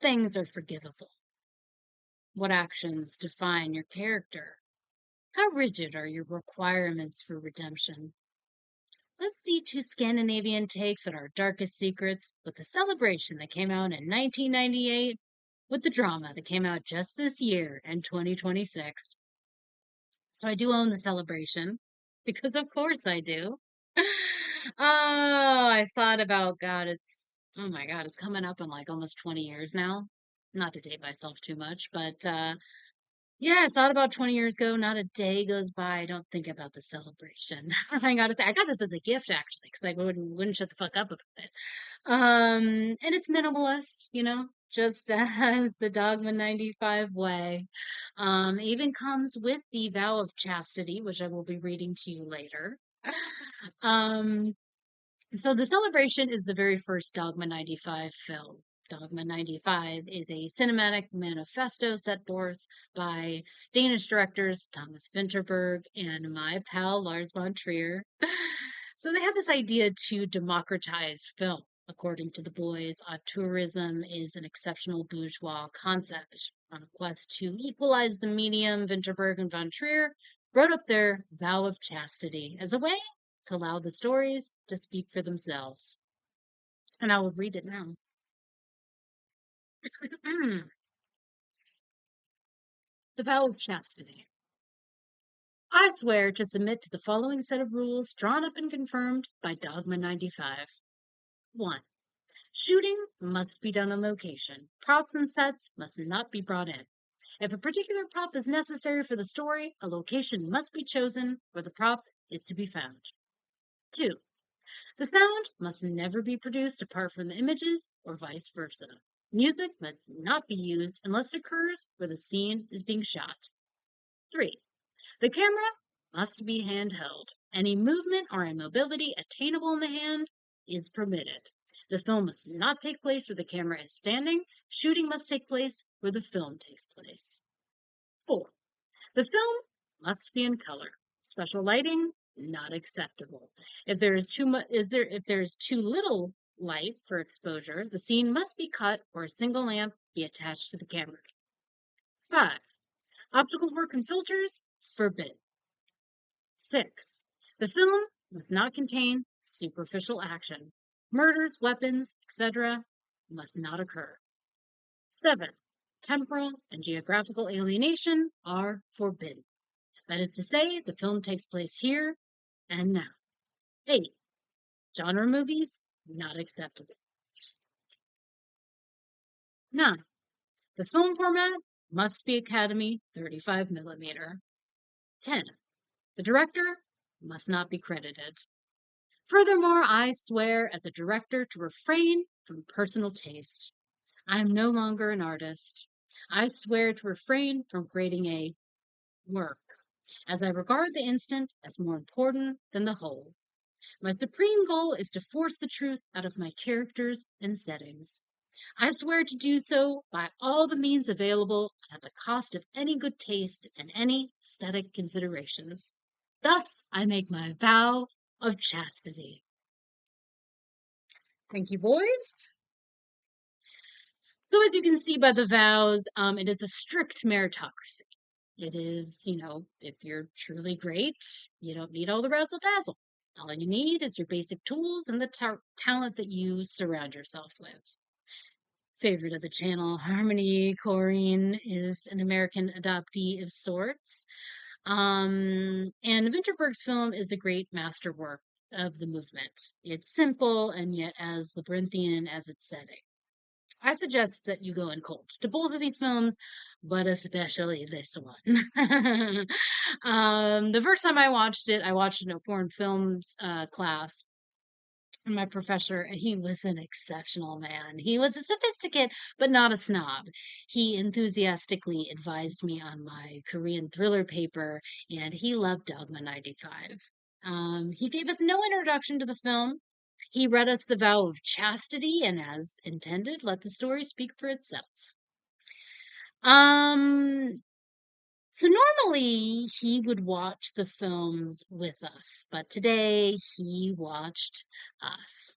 things are forgivable? What actions define your character? How rigid are your requirements for redemption? Let's see two Scandinavian takes on our darkest secrets with the celebration that came out in 1998 with the drama that came out just this year in 2026. So I do own the celebration because of course I do. Oh, I thought about God, oh my God, it's coming up in like almost 20 years now. Not to date myself too much, but yeah, I thought about 20 years ago. Not a day goes by I don't think about the celebration. I gotta say, I got this as a gift actually, because I wouldn't shut the fuck up about it. And it's minimalist, just as the Dogma 95 way. Even comes with the vow of chastity, which I will be reading to you later. Um, so the celebration is the very first Dogma 95 film. Dogma 95 is a cinematic manifesto set forth by Danish directors Thomas Vinterberg and my pal Lars von Trier. So they had this idea to democratize film. According to the boys, auteurism is an exceptional bourgeois concept. On a quest to equalize the medium, Vinterberg and von Trier wrote up their vow of chastity as a way to allow the stories to speak for themselves. And I will read it now. The vow of chastity. I swear to submit to the following set of rules drawn up and confirmed by Dogma 95. 1. Shooting must be done on location. Props and sets must not be brought in. If a particular prop is necessary for the story, a location must be chosen where the prop is to be found. 2. The sound must never be produced apart from the images or vice versa. Music must not be used unless it occurs where the scene is being shot. 3. The camera must be handheld. Any movement or immobility attainable in the hand is permitted. The film must not take place where the camera is standing. Shooting must take place where the film takes place. 4. The film must be in color. Special lighting not acceptable. If there is too little light for exposure, the scene must be cut or a single lamp be attached to the camera. 5. Optical work and filters forbidden. 6. The film must not contain superficial action. Murders, weapons, etc. must not occur. 7. Temporal and geographical alienation are forbidden. That is to say, the film takes place here and now. 8. Genre movies not acceptable. 9. The film format must be Academy 35mm. 10. The director must not be credited. Furthermore, I swear as a director to refrain from personal taste. I am no longer an artist. I swear to refrain from creating a work, as I regard the instant as more important than the whole. My supreme goal is to force the truth out of my characters and settings. I swear to do so by all the means available at the cost of any good taste and any aesthetic considerations. Thus, I make my vow of chastity. Thank you, boys. So as you can see by the vows, it is a strict meritocracy. It is, if you're truly great, you don't need all the razzle dazzle. All you need is your basic tools and the talent that you surround yourself with. Favorite of the channel, Harmony Corrine is an American adoptee of sorts. And Vinterberg's film is a great masterwork of the movement. It's simple and yet as labyrinthian as its setting. I suggest that you go in cold to both of these films, but especially this one. The first time I watched it in a foreign films class. And my professor, he was an exceptional man. He was a sophisticate, but not a snob. He enthusiastically advised me on my Korean thriller paper, and he loved Dogma 95. He gave us no introduction to the film. He read us the vow of chastity, and as intended, let the story speak for itself. So normally he would watch the films with us, but today he watched us.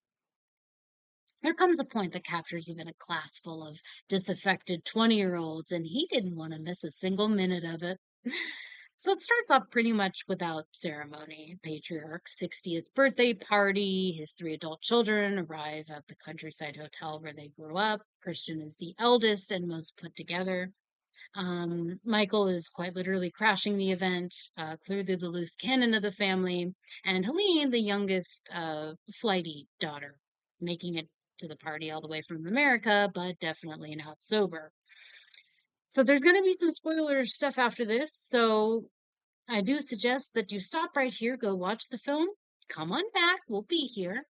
There comes a point that captures even a class full of disaffected 20-year-olds, and he didn't want to miss a single minute of it. So it starts off pretty much without ceremony. Patriarch's 60th birthday party, his three adult children arrive at the countryside hotel where they grew up. Christian is the eldest and most put together. Michael is quite literally crashing the event, clearly the loose cannon of the family, and Helene, the youngest flighty daughter, making it to the party all the way from America, but definitely not sober. So there's going to be some spoiler stuff after this, so I do suggest that you stop right here, go watch the film, come on back, we'll be here.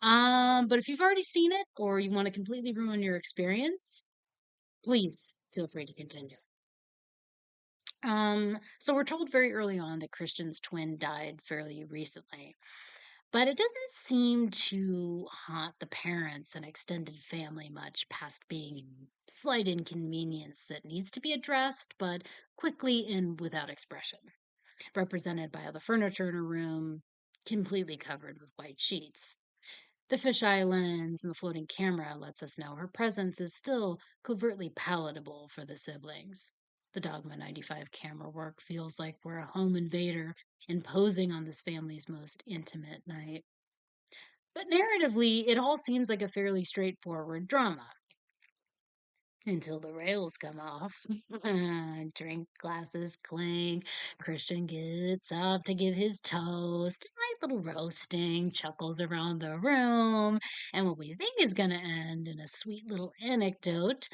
But if you've already seen it or you want to completely ruin your experience, please feel free to continue. So we're told very early on that Christian's twin died fairly recently, but it doesn't seem to haunt the parents and extended family much past being a slight inconvenience that needs to be addressed, but quickly and without expression, represented by all the furniture in her room, completely covered with white sheets. The fisheye lens and the floating camera lets us know her presence is still covertly palatable for the siblings. The Dogma 95 camera work feels like we're a home invader imposing on this family's most intimate night. But narratively, it all seems like a fairly straightforward drama. Until the rails come off. Drink glasses clink. Christian gets up to give his toast. Light little roasting, chuckles around the room. And what we think is going to end in a sweet little anecdote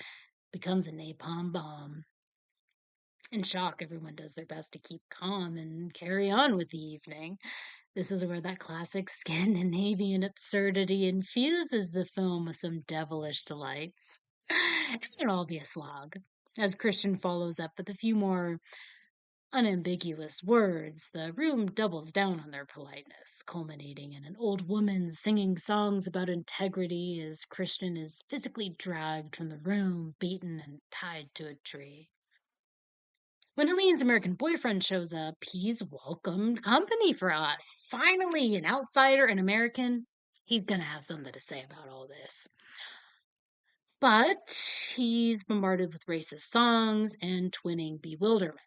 becomes a napalm bomb. In shock, everyone does their best to keep calm and carry on with the evening. This is where that classic Scandinavian absurdity infuses the film with some devilish delights. It can all be a slog. As Christian follows up with a few more unambiguous words, the room doubles down on their politeness, culminating in an old woman singing songs about integrity as Christian is physically dragged from the room, beaten, and tied to a tree. When Helene's American boyfriend shows up, he's welcomed company for us. Finally, an outsider, an American. He's going to have something to say about all this. But he's bombarded with racist songs and twinning bewilderment.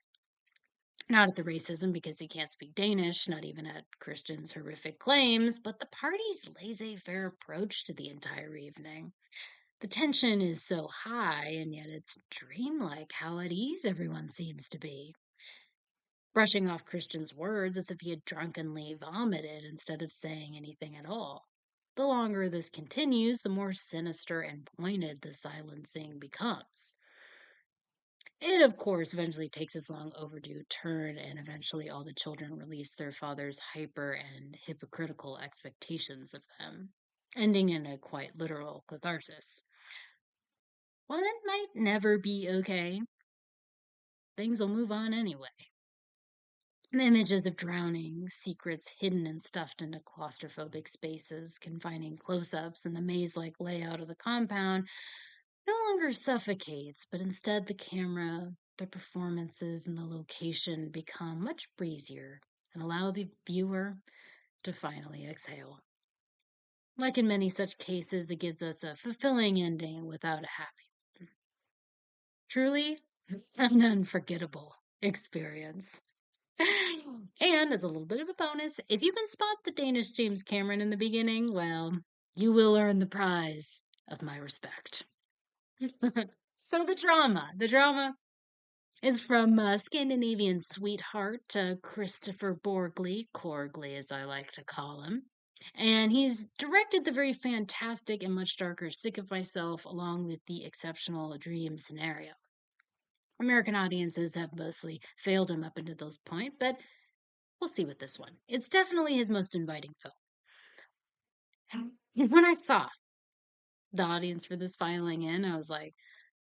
Not at the racism because he can't speak Danish, not even at Christian's horrific claims, but the party's laissez faire approach to the entire evening. The tension is so high, and yet it's dreamlike how at ease everyone seems to be. Brushing off Christian's words as if he had drunkenly vomited instead of saying anything at all. The longer this continues, the more sinister and pointed the silencing becomes. It, of course, eventually takes its long overdue turn, and eventually all the children release their father's hyper and hypocritical expectations of them, ending in a quite literal catharsis. While it might never be okay, things will move on anyway. And images of drowning, secrets hidden and stuffed into claustrophobic spaces, confining close ups, and the maze like layout of the compound no longer suffocates, but instead the camera, the performances, and the location become much breezier and allow the viewer to finally exhale. Like in many such cases, it gives us a fulfilling ending without a happy one. Truly, an unforgettable experience. And as a little bit of a bonus, if you can spot the Danish James Cameron in the beginning, well, you will earn the prize of my respect. So the drama is from Scandinavian sweetheart Christopher Corgley as I like to call him. And he's directed the very fantastic and much darker Sick of Myself along with the exceptional Dream scenario. American audiences have mostly failed him up until this point, but we'll see with this one. It's definitely his most inviting film. And when I saw the audience for this filing in, I was like,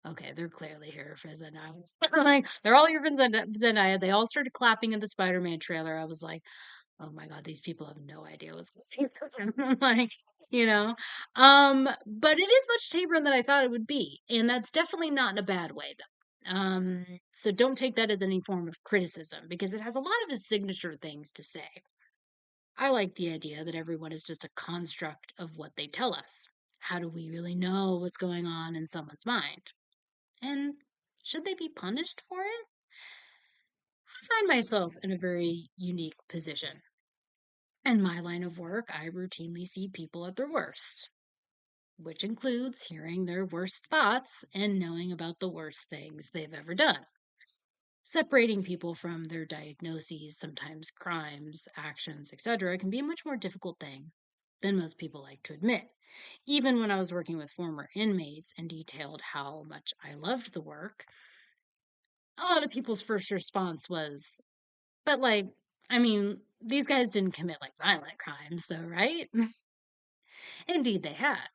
okay, they're clearly here for Zendaya. Like, they're all here for Zendaya. They all started clapping in the Spider-Man trailer. I was like, oh my God, these people have no idea what's going on. Like, you know. But it is much tamer than I thought it would be. And that's definitely not in a bad way, though. So don't take that as any form of criticism because it has a lot of his signature things to say. I like the idea that everyone is just a construct of what they tell us. How do we really know what's going on in someone's mind? And should they be punished for it? I find myself in a very unique position. In my line of work, I routinely see people at their worst, which includes hearing their worst thoughts and knowing about the worst things they've ever done. Separating people from their diagnoses, sometimes crimes, actions, etc., can be a much more difficult thing than most people like to admit. Even when I was working with former inmates and detailed how much I loved the work, a lot of people's first response was, but like, I mean, these guys didn't commit like violent crimes, though, right? Indeed, they had.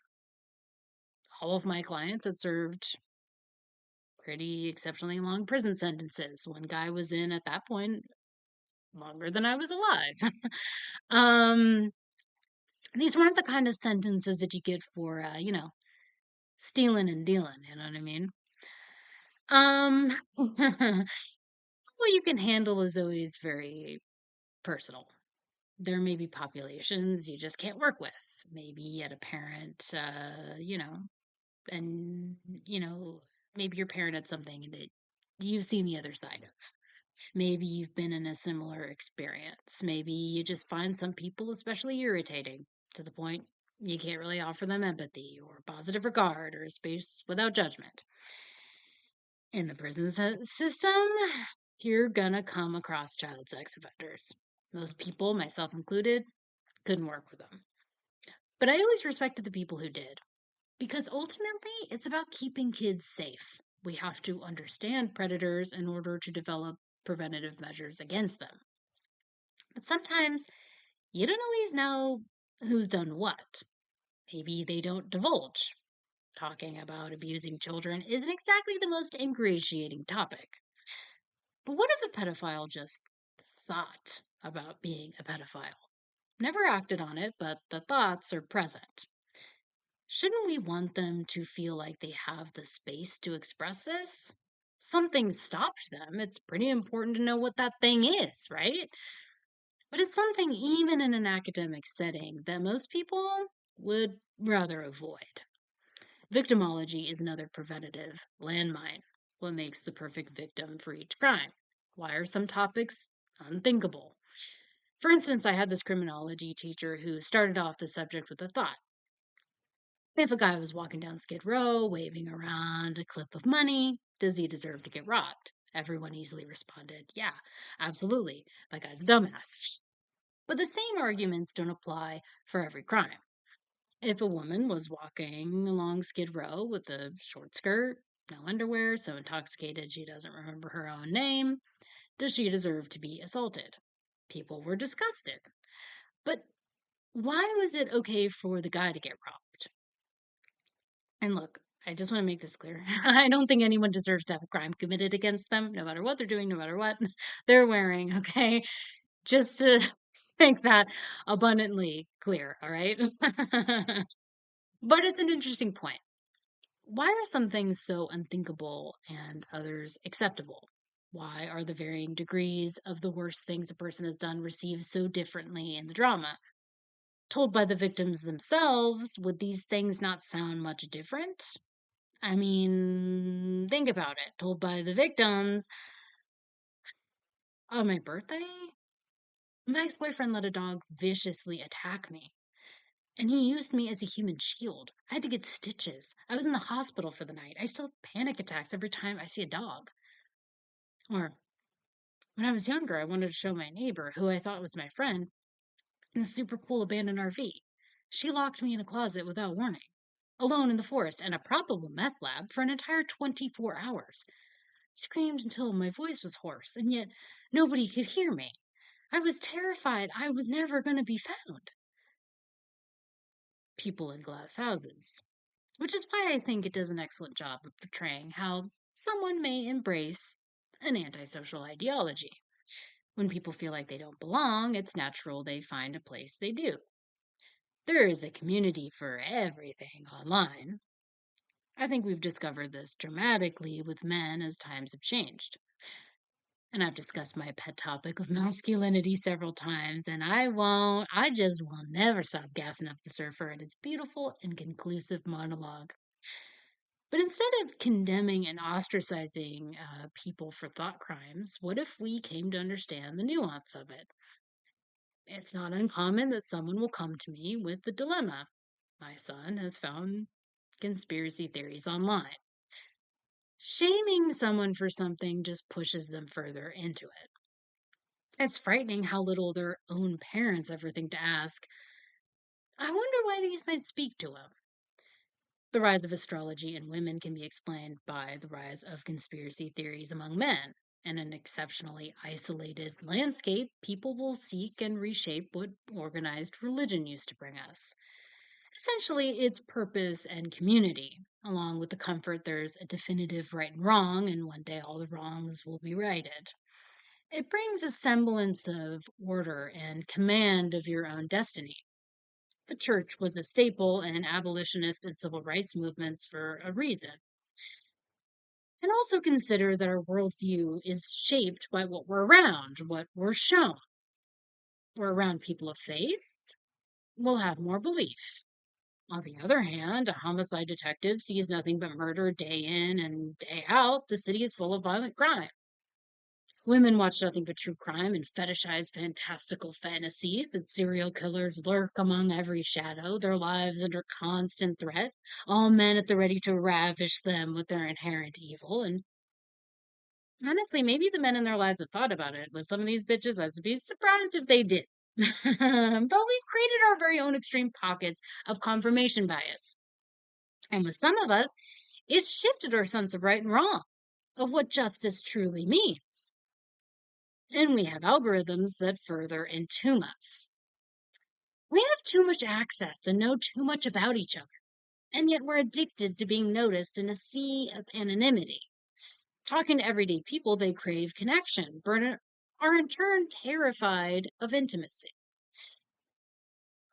All of my clients had served pretty exceptionally long prison sentences. One guy was in at that point longer than I was alive. um, these weren't the kind of sentences that you get for, stealing and dealing. You know what I mean? What you can handle is always very personal. There may be populations you just can't work with. Maybe you had a parent, and, you know, maybe your parent had something that you've seen the other side of. Maybe you've been in a similar experience. Maybe you just find some people especially irritating to the point you can't really offer them empathy or positive regard or a space without judgment. In the prison system, you're gonna come across child sex offenders. Most people, myself included, couldn't work with them. But I always respected the people who did, because ultimately it's about keeping kids safe. We have to understand predators in order to develop preventative measures against them. But sometimes you don't always know who's done what. Maybe they don't divulge. Talking about abusing children isn't exactly the most ingratiating topic. But what if a pedophile just thought about being a pedophile? Never acted on it, but the thoughts are present. Shouldn't we want them to feel like they have the space to express this? Something stopped them. It's pretty important to know what that thing is, right? But it's something, even in an academic setting, that most people would rather avoid. Victimology is another preventative landmine. What makes the perfect victim for each crime? Why are some topics unthinkable? For instance, I had this criminology teacher who started off the subject with a thought. If a guy was walking down Skid Row, waving around a clip of money, does he deserve to get robbed? Everyone easily responded, yeah, absolutely. That guy's a dumbass. But the same arguments don't apply for every crime. If a woman was walking along Skid Row with a short skirt, no underwear, so intoxicated she doesn't remember her own name, does she deserve to be assaulted? People were disgusted. But why was it okay for the guy to get robbed? And look, I just want to make this clear. I don't think anyone deserves to have a crime committed against them, no matter what they're doing, no matter what they're wearing, okay? Just to make that abundantly clear, all right? But it's an interesting point. Why are some things so unthinkable and others acceptable? Why are the varying degrees of the worst things a person has done received so differently in the drama? Told by the victims themselves, would these things not sound much different? I mean, think about it. Told by the victims, on my birthday, my ex boyfriend let a dog viciously attack me, and he used me as a human shield. I had to get stitches. I was in the hospital for the night. I still have panic attacks every time I see a dog. Or when I was younger, I wanted to show my neighbor, who I thought was my friend, in a super cool abandoned RV. She locked me in a closet without warning, alone in the forest and a probable meth lab for an entire 24 hours. Screamed until my voice was hoarse, and yet nobody could hear me. I was terrified I was never going to be found. People in glass houses. Which is why I think it does an excellent job of portraying how someone may embrace an antisocial ideology. When people feel like they don't belong, it's natural they find a place they do. There is a community for everything online. I think we've discovered this dramatically with men as times have changed. And I've discussed my pet topic of masculinity several times, and I just will never stop gassing up the surfer and its beautiful and conclusive monologue. But instead of condemning and ostracizing people for thought crimes, what if we came to understand the nuance of it? It's not uncommon that someone will come to me with the dilemma. My son has found conspiracy theories online. Shaming someone for something just pushes them further into it. It's frightening how little their own parents ever think to ask, I wonder why these might speak to him. The rise of astrology in women can be explained by the rise of conspiracy theories among men. In an exceptionally isolated landscape, people will seek and reshape what organized religion used to bring us. Essentially, its purpose and community, along with the comfort there's a definitive right and wrong, and one day all the wrongs will be righted. It brings a semblance of order and command of your own destiny. The church was a staple in abolitionist and civil rights movements for a reason. And also consider that our worldview is shaped by what we're around, what we're shown. We're around people of faith, we'll have more belief. On the other hand, a homicide detective sees nothing but murder day in and day out. The city is full of violent crime. Women watch nothing but true crime and fetishize fantastical fantasies that serial killers lurk among every shadow, their lives under constant threat, all men at the ready to ravish them with their inherent evil. And honestly, maybe the men in their lives have thought about it, but some of these bitches, I'd be surprised if they did. But we've created our very own extreme pockets of confirmation bias. And with some of us, it's shifted our sense of right and wrong, of what justice truly means. And we have algorithms that further entomb us. We have too much access and know too much about each other, and yet we're addicted to being noticed in a sea of anonymity. Talking to everyday people, they crave connection, but are in turn terrified of intimacy.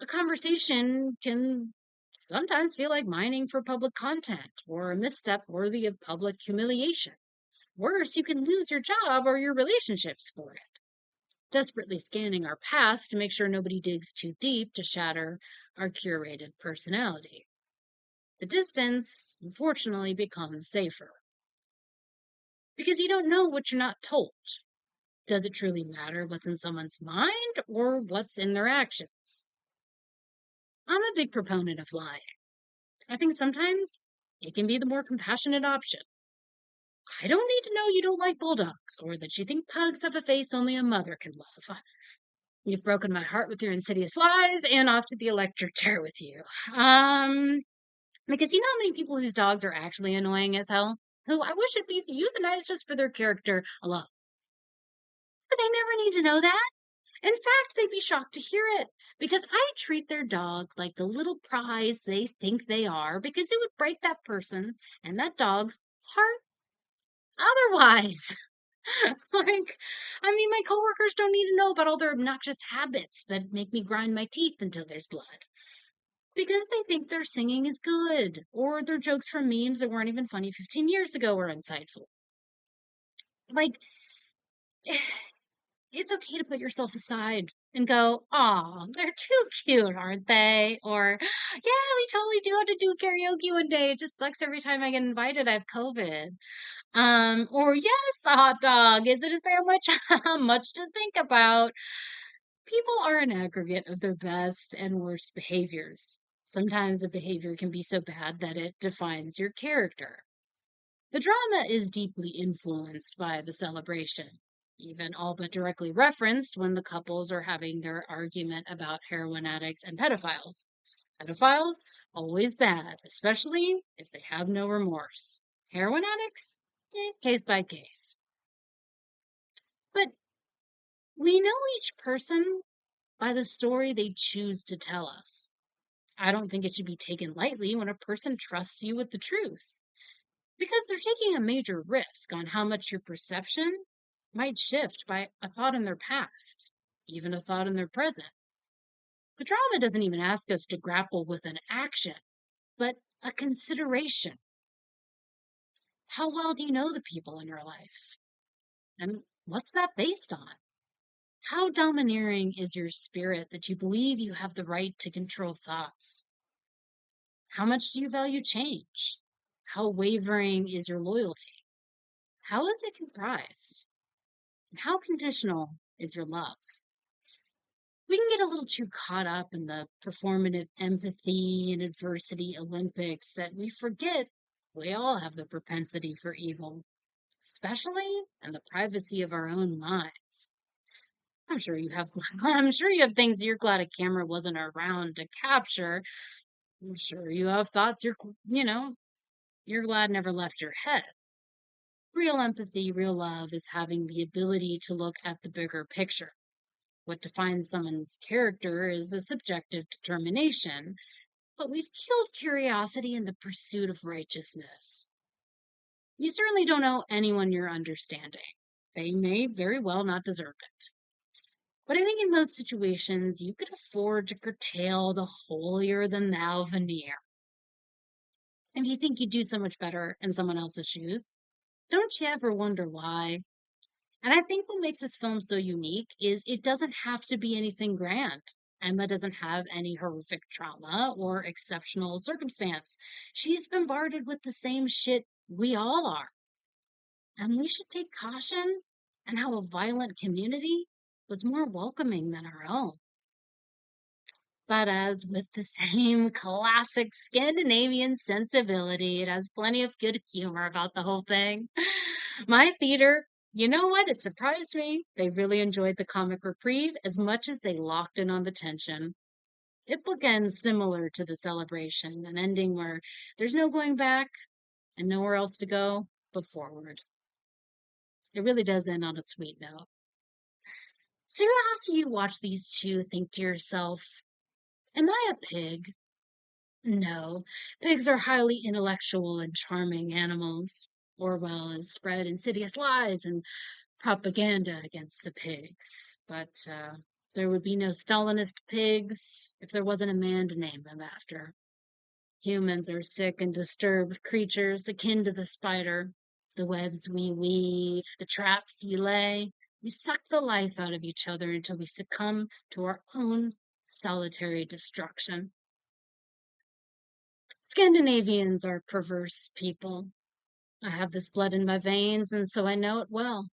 A conversation can sometimes feel like mining for public content or a misstep worthy of public humiliation. Worse, you can lose your job or your relationships for it. Desperately scanning our past to make sure nobody digs too deep to shatter our curated personality. The distance, unfortunately, becomes safer. Because you don't know what you're not told. Does it truly matter what's in someone's mind or what's in their actions? I'm a big proponent of lying. I think sometimes it can be the more compassionate option. I don't need to know you don't like bulldogs or that you think pugs have a face only a mother can love. You've broken my heart with your insidious lies and off to the electric chair with you. Because you know how many people whose dogs are actually annoying as hell? Who I wish would be euthanized just for their character alone. But they never need to know that. In fact, they'd be shocked to hear it because I treat their dog like the little prize they think they are because it would break that person and that dog's heart otherwise. My coworkers don't need to know about all their obnoxious habits that make me grind my teeth until there's blood. Because they think their singing is good, or their jokes from memes that weren't even funny 15 years ago are insightful. Like, it's okay to put yourself aside and go, aw, they're too cute, aren't they? Or, yeah, we totally do have to do karaoke one day. It just sucks every time I get invited. I have COVID. Or yes, a hot dog. Is it a sandwich? Much to think about. People are an aggregate of their best and worst behaviors. Sometimes a behavior can be so bad that it defines your character. The drama is deeply influenced by the celebration, even all but directly referenced when the couples are having their argument about heroin addicts and pedophiles. Pedophiles, always bad, especially if they have no remorse. Heroin addicts, case by case. But we know each person by the story they choose to tell us. I don't think it should be taken lightly when a person trusts you with the truth, because they're taking a major risk on how much your perception might shift by a thought in their past, even a thought in their present. The drama doesn't even ask us to grapple with an action, but a consideration. How well do you know the people in your life? And What's that based on? How domineering is your spirit that you believe you have the right to control thoughts? How much do you value change? How wavering is your loyalty? How is it comprised? And how conditional is your love? We can get a little too caught up in the performative empathy and adversity Olympics that we forget we all have the propensity for evil, especially in the privacy of our own minds. I'm sure you have I'm sure you have things you're glad a camera wasn't around to capture. I'm sure you have thoughts you're glad never left your head. Real empathy, real love is having the ability to look at the bigger picture. What defines someone's character is a subjective determination, but we've killed curiosity in the pursuit of righteousness. You certainly don't owe anyone your understanding. They may very well not deserve it. But I think in most situations, you could afford to curtail the holier than thou veneer. If you think you'd do so much better in someone else's shoes, don't you ever wonder why? And I think what makes this film so unique is it doesn't have to be anything grand. Emma doesn't have any horrific trauma or exceptional circumstance. She's bombarded with the same shit we all are. And we should take caution in how a violent community was more welcoming than our own. But as with the same classic Scandinavian sensibility, it has plenty of good humor about the whole thing. My theater, you know what? It surprised me. They really enjoyed the comic reprieve as much as they locked in on the tension. It bookends similar to the celebration, an ending where there's no going back and nowhere else to go but forward. It really does end on a sweet note. So after you watch these two, think to yourself, am I a pig? No, pigs are highly intellectual and charming animals. Orwell has spread insidious lies and propaganda against the pigs. But there would be no Stalinist pigs if there wasn't a man to name them after. Humans are sick and disturbed creatures akin to the spider. The webs we weave, the traps we lay, we suck the life out of each other until we succumb to our own solitary destruction. Scandinavians are perverse people. I have this blood in my veins, and so I know it well.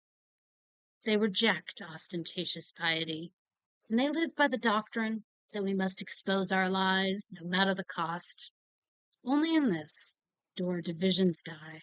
They reject ostentatious piety, and they live by the doctrine that we must expose our lies, no matter the cost. Only in this do our divisions die.